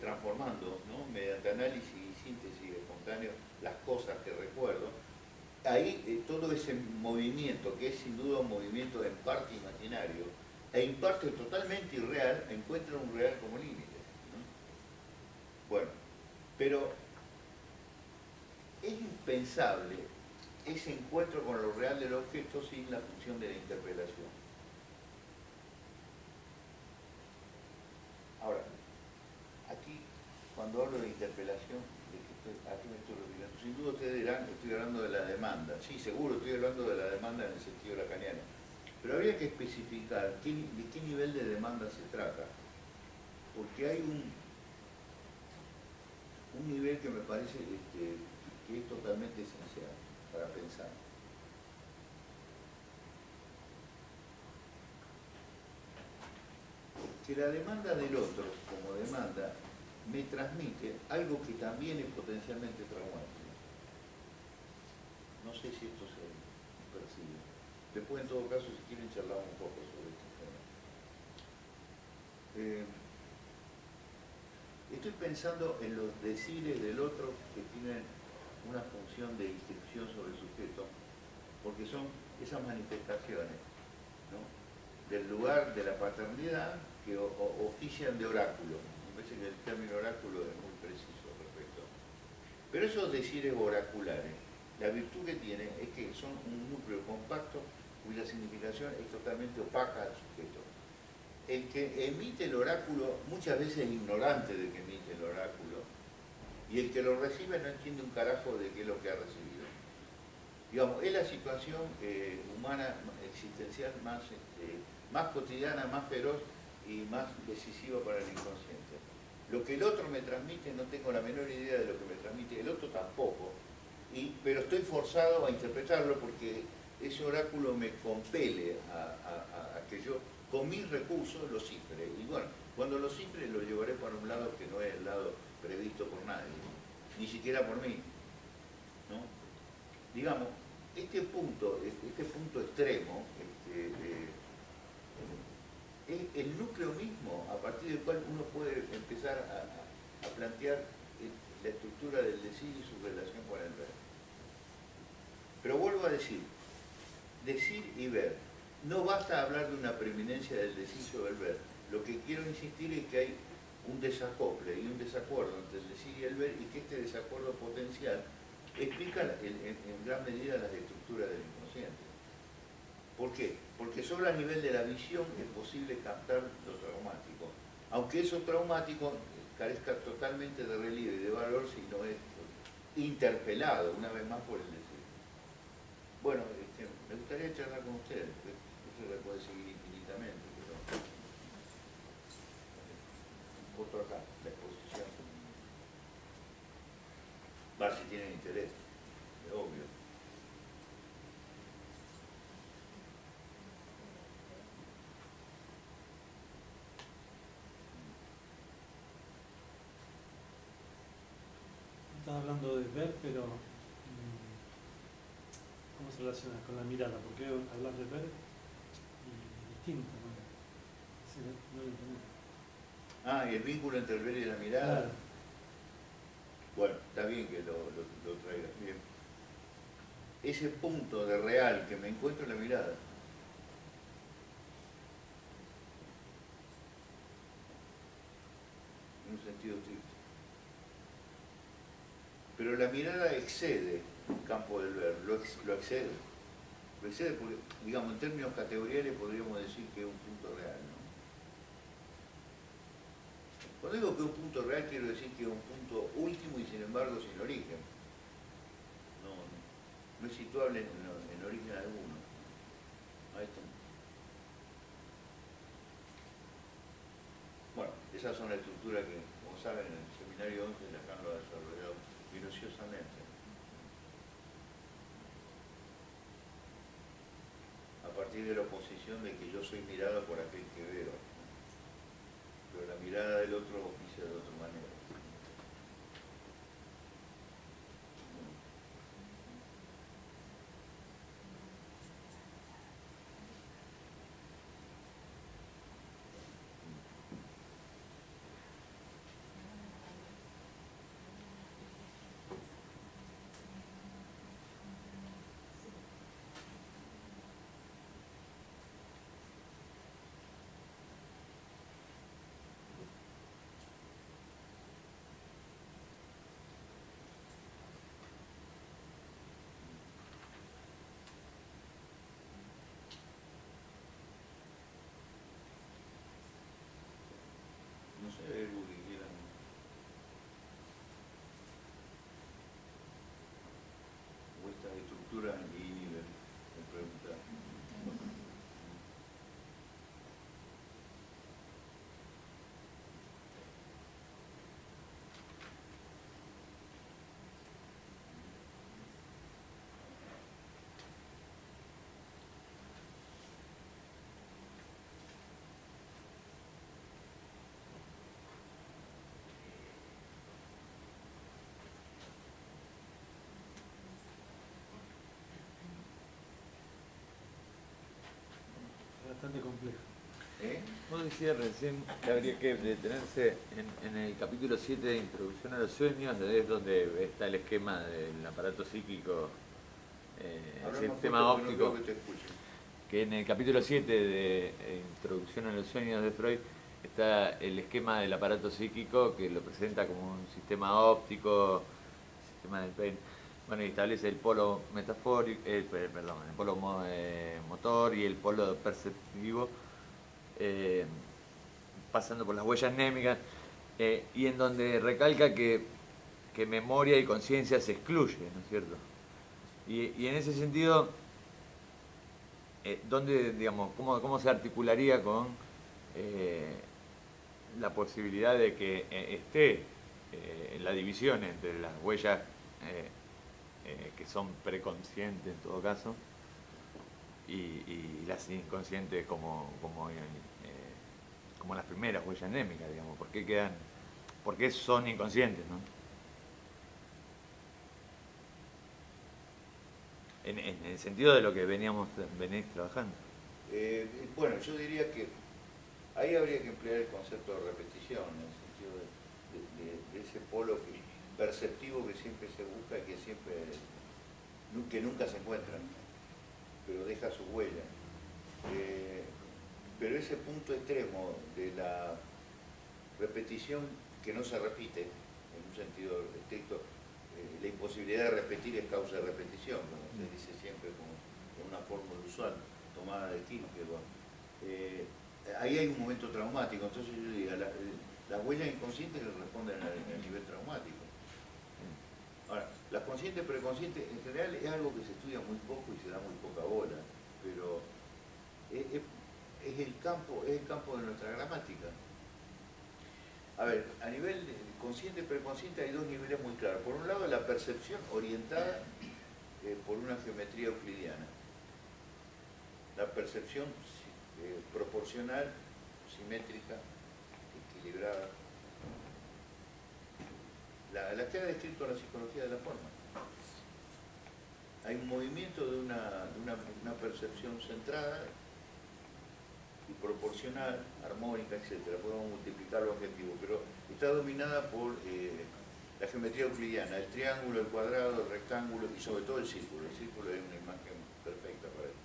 transformando, ¿no? Mediante análisis y síntesis espontáneo las cosas que recuerdo. Ahí todo ese movimiento, que es sin duda un movimiento en parte imaginario, e en parte totalmente irreal, encuentra un real como límite, ¿no? Bueno, pero es impensable ese encuentro con lo real del objeto sin la función de la interpelación. Ahora, aquí, cuando hablo de interpelación, ¿a qué me estoy refiriendo? Sin duda ustedes dirán que estoy hablando de la demanda. Sí, seguro, estoy hablando de la demanda en el sentido lacaniano. Pero habría que especificar de qué nivel de demanda se trata. Porque hay un nivel que me parece que es totalmente esencial para pensar. Que la demanda del otro, como demanda, me transmite algo que también es potencialmente traumático. No sé si esto se percibe. Después, en todo caso, si quieren, charlamos un poco sobre este tema. Estoy pensando en los decires del otro que tienen una función de inscripción sobre el sujeto, porque son esas manifestaciones, ¿no?, del lugar de la paternidad que ofician de oráculo. Me parece que el término oráculo es muy preciso al respecto. Pero esos decires oraculares, la virtud que tienen es que son un núcleo compacto cuya significación es totalmente opaca al sujeto. el que emite el oráculo muchas veces es ignorante de que emite el oráculo, y el que lo recibe no entiende un carajo de qué es lo que ha recibido. Digamos, es la situación humana, existencial, más cotidiana, más feroz y más decisiva para el inconsciente. Lo que el otro me transmite, no tengo la menor idea de lo que me transmite, el otro tampoco, pero estoy forzado a interpretarlo porque ese oráculo me compele a que yo, con mis recursos, lo cifre. Y bueno, cuando lo cifre lo llevaré por un lado que no es el lado previsto por nadie, ni siquiera por mí, ¿no? Digamos, este punto extremo, es el núcleo mismo a partir del cual uno puede empezar a plantear la estructura del decir y su relación con el ver. Pero vuelvo a decir y ver. No basta hablar de una preeminencia del decir sobre el ver. Lo que quiero insistir es que hay un desacople y un desacuerdo entre el decir y el ver, y que este desacuerdo potencial explica en gran medida las estructuras del inconsciente. ¿Por qué? Porque solo a nivel de la visión es posible captar lo traumático, aunque eso traumático carezca totalmente de relieve y de valor si no es interpelado una vez más por el decir. Bueno, me gustaría charlar con ustedes, eso se puede seguir infinitamente, pero otro acá, la exposición. Va, si tienen interés, es obvio. Estás hablando de ver, pero ¿cómo se relaciona con la mirada? Porque hablar de ver es distinto, ¿no? Sí, no lo entendí. Ah, y el vínculo entre el ver y la mirada. Claro. Bueno, está bien que lo traigas. Bien. Ese punto de real que me encuentro en la mirada. En un sentido estricto. Pero la mirada excede el campo del ver, lo excede. Lo excede porque, digamos, en términos categoriales podríamos decir que es un punto real, ¿no? Cuando digo que es un punto real, quiero decir que es un punto último y sin embargo sin origen. No es situable en origen alguno. Ahí está. Bueno, esas son las estructuras que, como saben, en el seminario 11 Lacan lo ha desarrollado minuciosamente. A partir de la oposición de que yo soy mirado por aquel que veo. Pero la mirada del otro oficia de otra manera. No sé, algo que quieran. O estas estructuras inhiben, me preguntan. Bastante complejo. Vos decías recién que habría que detenerse en el capítulo 7 de Introducción a los Sueños, es donde está el esquema del aparato psíquico, el sistema óptico, que en el capítulo 7 de Introducción a los Sueños de Freud está el esquema del aparato psíquico que lo presenta como un sistema óptico, sistema del Paine. Bueno, y establece el polo metafórico, el polo motor y el polo perceptivo. pasando por las huellas némicas, y en donde recalca que memoria y conciencia se excluyen, ¿no es cierto? Y en ese sentido, ¿dónde, digamos, cómo se articularía con la posibilidad de que esté la división entre las huellas que son preconscientes en todo caso y las inconscientes como las primeras huellas anémicas, digamos? ¿Por qué son inconscientes, no? En el sentido de lo que venís trabajando. Bueno, yo diría que ahí habría que emplear el concepto de repetición, en el sentido de ese polo perceptivo que siempre se busca y que nunca se encuentra, pero deja su huella. Pero ese punto extremo de la repetición que no se repite, en un sentido estricto, la imposibilidad de repetir es causa de repetición, como se dice siempre con una fórmula usual tomada de Kierkegaard. Ahí hay un momento traumático, entonces yo diría, las huellas inconscientes responden al nivel traumático. Ahora, las conscientes preconscientes en general es algo que se estudia muy poco y se da muy poca bola, pero es el campo de nuestra gramática. A ver, a nivel consciente y preconsciente hay dos niveles muy claros. Por un lado, la percepción orientada por una geometría euclidiana. La percepción proporcional, simétrica, equilibrada. La que ha descrito la psicología de la forma. Hay un movimiento de una percepción centrada y proporcional, armónica, etc. Podemos multiplicar los adjetivos, pero está dominada por la geometría euclidiana, el triángulo, el cuadrado, el rectángulo y sobre todo el círculo. El círculo es una imagen perfecta para él,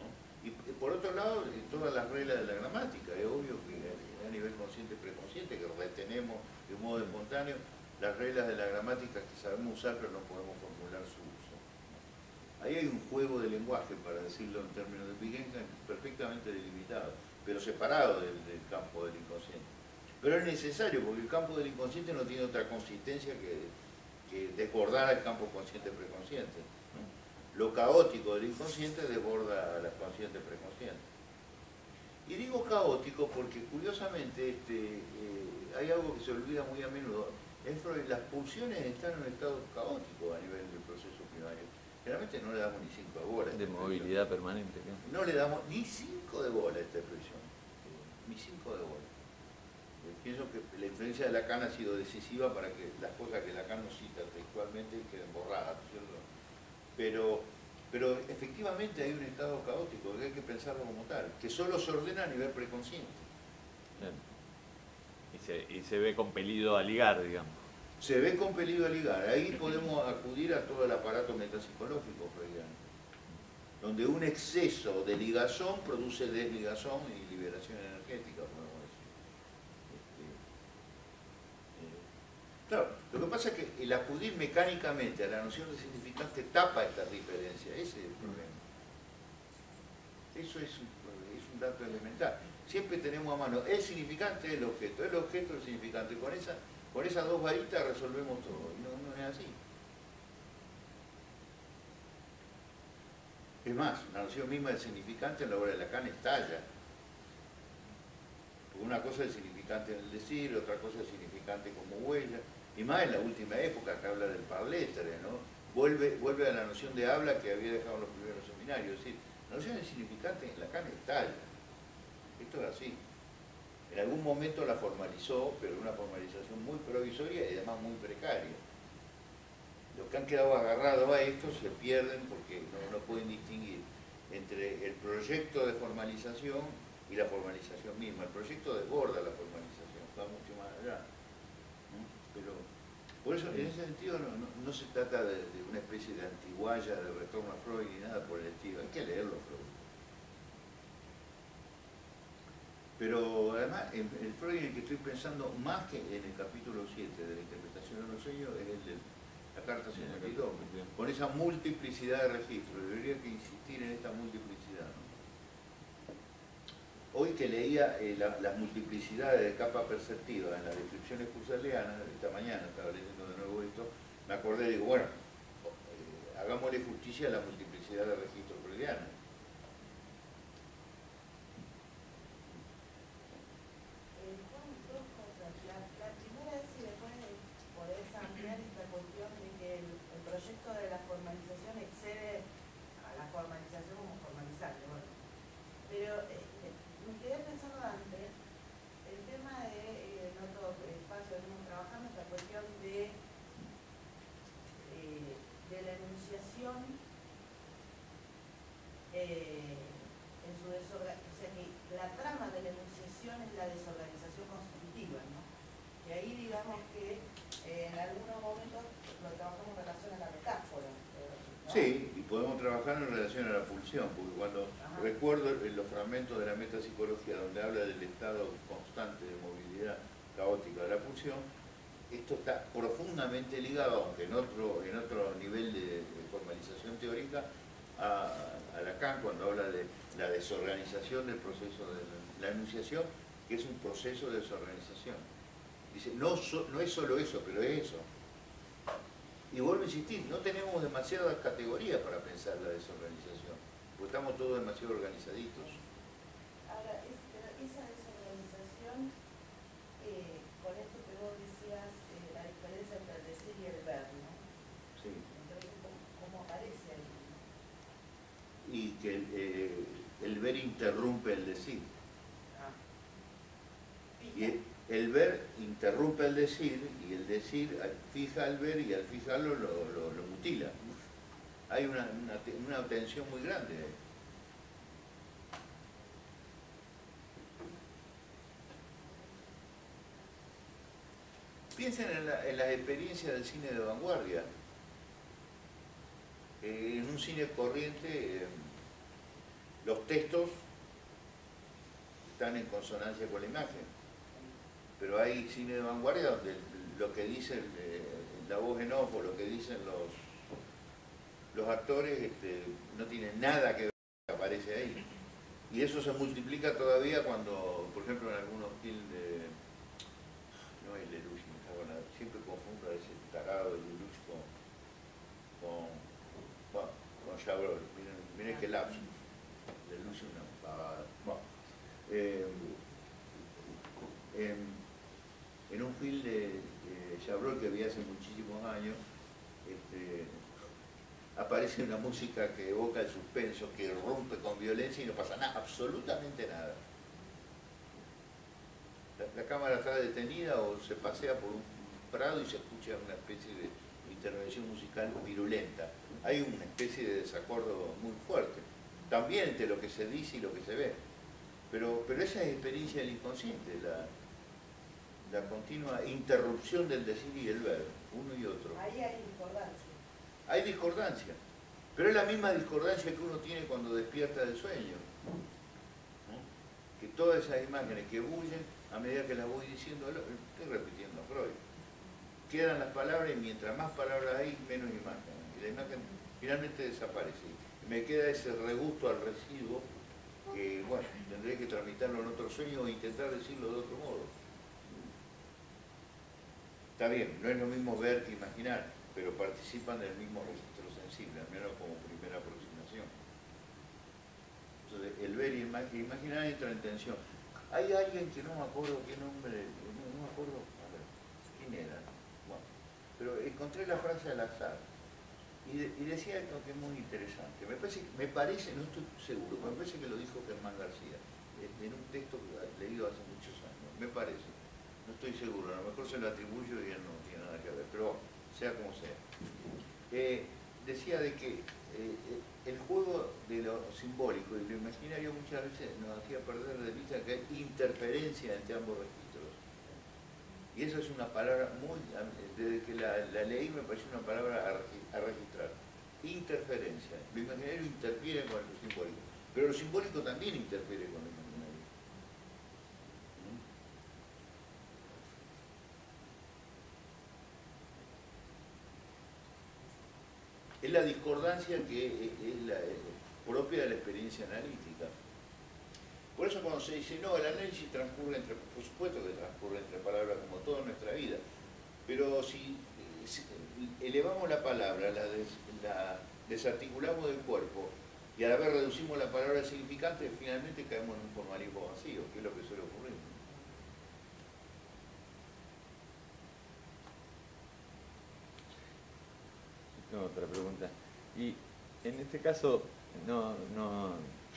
¿no? Y por otro lado, todas las reglas de la gramática. Es obvio que a nivel consciente y preconsciente, que retenemos de un modo espontáneo las reglas de la gramática que sabemos usar, pero no podemos formular su uso. Ahí hay un juego de lenguaje, para decirlo en términos de Wittgenstein, perfectamente delimitado, pero separado del campo del inconsciente. Pero es necesario, porque el campo del inconsciente no tiene otra consistencia que desbordar al campo consciente-preconsciente, ¿no? Lo caótico del inconsciente desborda a la consciente-preconsciente. Y digo caótico porque, curiosamente, hay algo que se olvida muy a menudo. Las pulsiones están en un estado caótico a nivel del proceso primario. Generalmente no le damos ni 5 de bola. De movilidad permanente, ¿no? No le damos ni 5 de bola a esta expresión. Ni 5 de bola. Pienso que la influencia de Lacan ha sido decisiva para que las cosas que Lacan nos cita textualmente queden borradas, ¿cierto? Pero efectivamente hay un estado caótico, que hay que pensarlo como tal, que solo se ordena a nivel preconsciente. Y se ve compelido a ligar, digamos. Se ve compelido a ligar. Ahí podemos acudir a todo el aparato metapsicológico freudiano, donde un exceso de ligazón produce desligazón y liberación energética, podemos decir. Claro, lo que pasa es que el acudir mecánicamente a la noción de significante tapa estas diferencias. Ese es el problema. Eso es un dato elemental. Siempre tenemos a mano el significante del objeto, el significante. Con esas dos varitas resolvemos todo, y no es así. Es más, la noción misma del significante en la obra de Lacan estalla. Porque una cosa es el significante en el decir, otra cosa es el significante como huella, y más en la última época que habla del parletre, ¿no? Vuelve a la noción de habla que había dejado en los primeros seminarios. Es decir, la noción del significante en Lacan estalla. Esto es así. En algún momento la formalizó, pero una formalización muy provisoria y además muy precaria. Los que han quedado agarrados a esto se pierden porque no pueden distinguir entre el proyecto de formalización y la formalización misma. El proyecto desborda la formalización, va mucho más allá, ¿no? Pero por eso, en ese sentido, no se trata de una especie de antiguaya, de retorno a Freud ni nada por el estilo. Hay que leerlo, Freud. Pero además, el Freud en el que estoy pensando más que en el capítulo 7 de la interpretación de los sueños es el de la carta 52, con esa multiplicidad de registros. Debería que insistir en esta multiplicidad, ¿no? hoy que leía las multiplicidades de capas perceptivas en las descripciones husserlianas, esta mañana estaba leyendo de nuevo esto, me acordé y digo, bueno, hagámosle justicia a la multiplicidad de registros freudianos. Dos cosas. La primera es si después podés ampliar esta cuestión de que el proyecto de la formalización excede a la formalización como formalizante. Bueno, pero me quedé pensando antes el tema de, en otro espacio que estamos trabajando, esta cuestión de la enunciación en su desorganización, o sea que la trama de la enunciación es la desorganización constitutiva, ¿no? Y ahí digamos que en algunos momentos lo trabajamos en relación a la metáfora, ¿no? Sí, y podemos trabajar en relación a la pulsión, porque cuando recuerdo los fragmentos de la metapsicología donde habla del estado constante de movilidad caótica de la pulsión, esto está profundamente ligado, aunque en otro nivel de formalización teórica, a Lacan cuando habla de la desorganización del proceso de la enunciación, que es un proceso de desorganización. Dice, no es solo eso, pero es eso. Y vuelvo a insistir, no tenemos demasiadas categorías para pensar la desorganización, porque estamos todos demasiado organizaditos. Ahora, esa desorganización, con esto que vos decías, la diferencia entre el decir y el ver, ¿no? Sí. Entonces, ¿cómo aparece ahí? Y que el ver interrumpe el decir. Y el ver interrumpe el decir, y el decir fija al ver y al fijarlo lo mutila. Hay una tensión muy grande ahí. Piensen en las experiencias del cine de vanguardia. En un cine corriente, los textos están en consonancia con la imagen. Pero hay cine de vanguardia donde lo que dice la voz en off o lo que dicen los actores no tiene nada que ver con lo que aparece ahí. Y eso se multiplica todavía cuando, por ejemplo, en algunos films de... No es Lelouch, siempre confundo a ese tarado de Lelouch con Chabrol. Miren qué lapso. Lelouch es una pavada. Bueno, en un film de Chabrol que vi hace muchísimos años, aparece una música que evoca el suspenso, que rompe con violencia y no pasa nada, absolutamente nada. La cámara está detenida o se pasea por un prado y se escucha una especie de intervención musical virulenta. Hay una especie de desacuerdo muy fuerte, también entre lo que se dice y lo que se ve. Pero esa es experiencia del inconsciente, la continua interrupción del decir y el ver, uno y otro. Ahí hay discordancia. Hay discordancia, pero es la misma discordancia que uno tiene cuando despierta del sueño, ¿no? Que todas esas imágenes que bullen, a medida que las voy diciendo, estoy repitiendo a Freud, quedan las palabras y mientras más palabras hay, menos imagen. Y la imagen finalmente desaparece. Me queda ese regusto al residuo que, bueno, tendré que tramitarlo en otro sueño o intentar decirlo de otro modo. Está bien, no es lo mismo ver que imaginar, pero participan del mismo registro sensible, al menos como primera aproximación. Entonces, el ver y imaginar entra en tensión. Hay alguien que no me acuerdo qué nombre, no me acuerdo, a ver, quién era. Bueno, pero encontré la frase al azar y decía esto que es muy interesante. Me parece, no estoy seguro, me parece que lo dijo Germán García, en un texto leído hace muchos años, me parece. No estoy seguro, a lo mejor se lo atribuyo y él no tiene nada que ver, pero sea como sea. Decía de que el juego de lo simbólico y lo imaginario muchas veces nos hacía perder de vista que hay interferencia entre ambos registros. Y eso es una palabra muy, desde que la leí me pareció una palabra a registrar. Interferencia. Lo imaginario interfiere con lo simbólico, pero lo simbólico también interfiere con lo imaginario. Es la discordancia que es propia de la experiencia analítica. Por eso cuando se dice, no, el análisis transcurre entre, por supuesto que transcurre entre palabras como toda nuestra vida, pero si elevamos la palabra, la desarticulamos del cuerpo y a la vez reducimos la palabra al significante, finalmente caemos en un formalismo vacío, que es lo que suele ocurrir. Tengo otra pregunta. Y en este caso, yo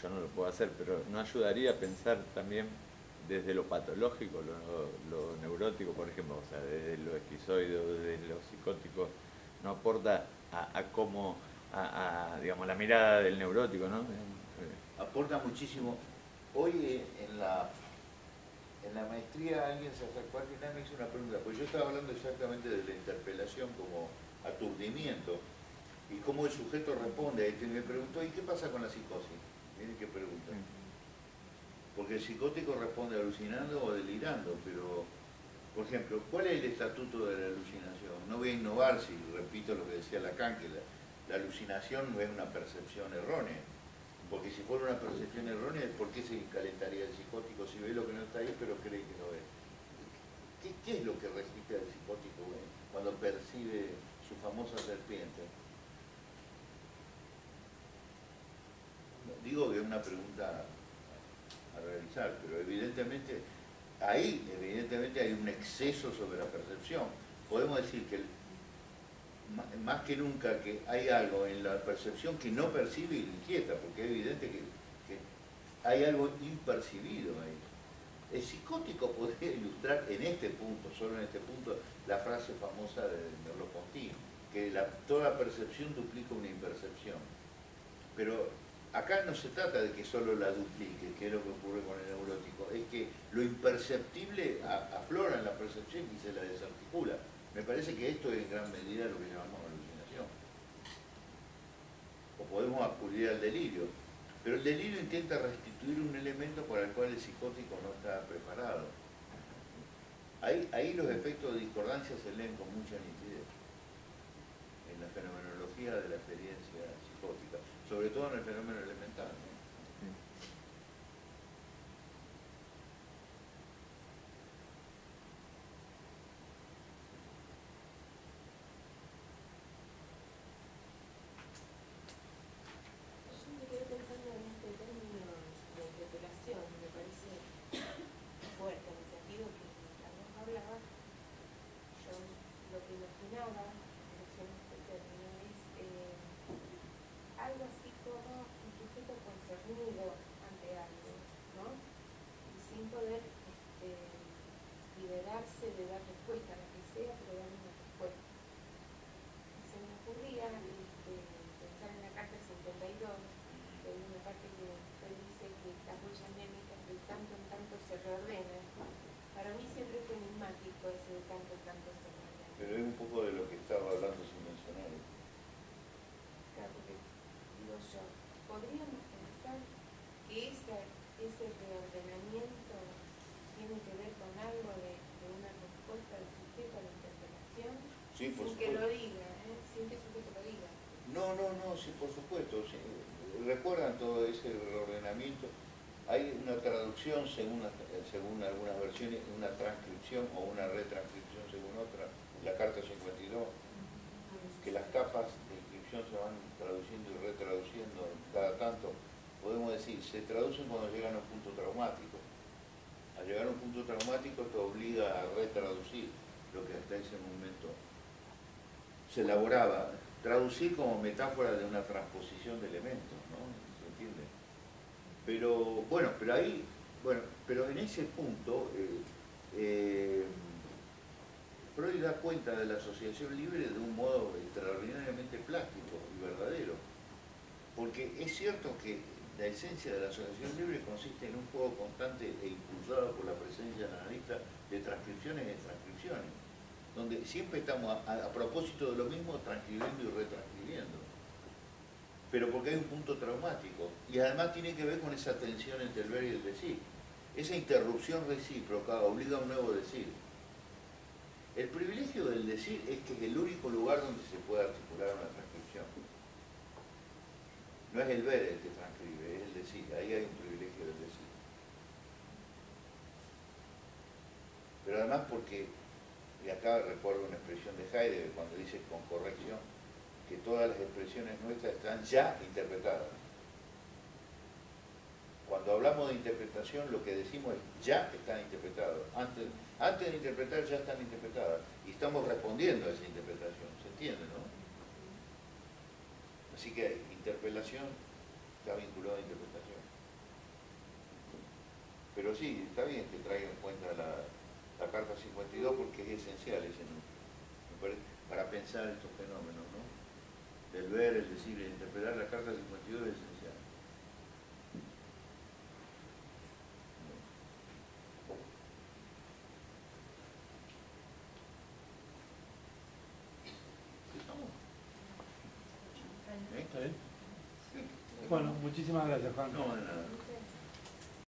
no lo puedo hacer, pero ¿no ayudaría a pensar también desde lo patológico, lo neurótico, por ejemplo, o sea, desde lo esquizoide, desde lo psicótico, no aporta a cómo, digamos, la mirada del neurótico, ¿no? Aporta muchísimo. Hoy en la maestría alguien se acercó al final y me hizo una pregunta, porque yo estaba hablando exactamente de la interpelación como aturdimiento y cómo el sujeto responde. Me preguntó, ¿y qué pasa con la psicosis? Miren qué pregunta. Porque el psicótico responde alucinando o delirando, pero, por ejemplo, ¿cuál es el estatuto de la alucinación? No voy a innovar si repito lo que decía Lacan, que la alucinación no es una percepción errónea. Porque si fuera una percepción errónea, ¿por qué se calentaría el psicótico si ve lo que no está ahí pero cree que lo ve? ¿Qué es lo que registra el psicótico cuando percibe su famosa serpiente? Digo que es una pregunta a realizar, pero evidentemente hay un exceso sobre la percepción. Podemos decir que más que nunca que hay algo en la percepción que no percibe y lo inquieta, porque es evidente que hay algo impercibido ahí. El psicótico podría ilustrar en este punto, solo en este punto, la frase famosa de Merleau-Ponty, que toda percepción duplica una impercepción. Pero acá no se trata de que solo la duplique, que es lo que ocurre con el neurótico, es que lo imperceptible aflora en la percepción y se la desarticula. Me parece que esto es en gran medida lo que llamamos alucinación. O podemos acudir al delirio. Pero el delirio intenta restituir un elemento para el cual el psicótico no está preparado. Ahí los efectos de discordancia se leen con mucha nitidez en la fenomenología de la experiencia psicótica, sobre todo en el fenómeno elemental, ¿no? De dar respuesta a la que sea, pero dar una respuesta. Se me ocurría pensar en la carta 52, que hay una parte que dice que las huellas anémicas de tanto en tanto se reordenan. Para mí siempre fue enigmático ese de tanto en tanto se reordenan. Pero es un poco de lo que estaba hablando sin mencionar. Claro, porque digo yo, podríamos pensar que ese reordenamiento tiene que ver con algo de una respuesta del sujeto a la interpelación, Sí, por sin supuesto. que lo diga, sin que el sujeto lo diga. No, sí, por supuesto. Sí. ¿Recuerdan todo ese reordenamiento? Hay una traducción según algunas versiones, una transcripción o una retranscripción según otra, la carta 52, que las capas de inscripción se van traduciendo y retraduciendo cada tanto. Podemos decir, se traducen cuando llegan a un punto traumático. Al llegar a un punto traumático te obliga a retraducir lo que hasta ese momento se elaboraba. Traducir como metáfora de una transposición de elementos, ¿no? ¿Se entiende? Pero, bueno, pero en ese punto Freud da cuenta de la asociación libre de un modo extraordinariamente plástico y verdadero. Porque es cierto que la esencia de la asociación libre consiste en un juego constante e impulsado por la presencia del analista de transcripciones y transcripciones, donde siempre estamos a propósito de lo mismo transcribiendo y retranscribiendo. Pero porque hay un punto traumático y además tiene que ver con esa tensión entre el ver y el decir. Esa interrupción recíproca obliga a un nuevo decir. El privilegio del decir es que es el único lugar donde se puede articular una transcripción. No es el ver el que transcribe, es el decir. Ahí hay un privilegio del decir. pero además porque, y acá recuerdo una expresión de Heidegger cuando dice con corrección, que todas las expresiones nuestras están ya interpretadas. Cuando hablamos de interpretación, lo que decimos es ya están interpretadas. Antes de interpretar ya están interpretadas. Y estamos respondiendo a esa interpretación. ¿Se entiende, no? Así que interpelación está vinculado a interpretación. Pero sí, está bien que traiga en cuenta la Carta 52 porque es esencial ese número. Me parece, para pensar estos fenómenos, ¿no? Del ver, el decir, el interpretar la Carta 52 es esencial. ¿Está bien? Bueno, muchísimas gracias, Juan. No, de nada.